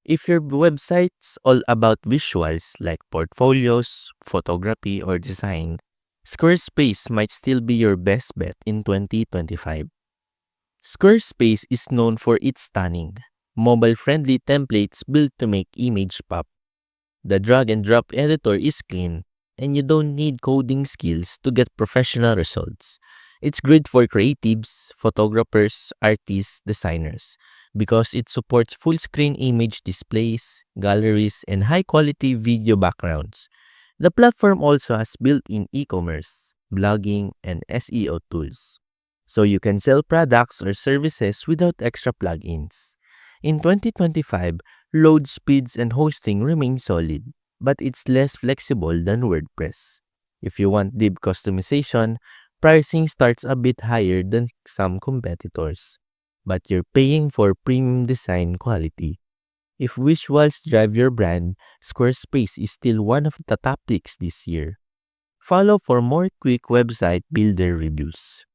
If your website's all about visuals like portfolios, photography, or design, Squarespace might still be your best bet in 2025. Squarespace is known for its stunning, mobile-friendly templates built to make image pop. The drag-and-drop editor is clean, and you don't need coding skills to get professional results. It's great for creatives, photographers, artists, designers, because it supports full-screen image displays, galleries, and high-quality video backgrounds. The platform also has built-in e-commerce, blogging, and SEO tools, so you can sell products or services without extra plugins. In 2025, load speeds and hosting remain solid, but it's less flexible than WordPress. If you want deep customization, pricing starts a bit higher than some competitors, but you're paying for premium design quality. If visuals drive your brand, Squarespace is still one of the top picks this year. Follow for more quick website builder reviews.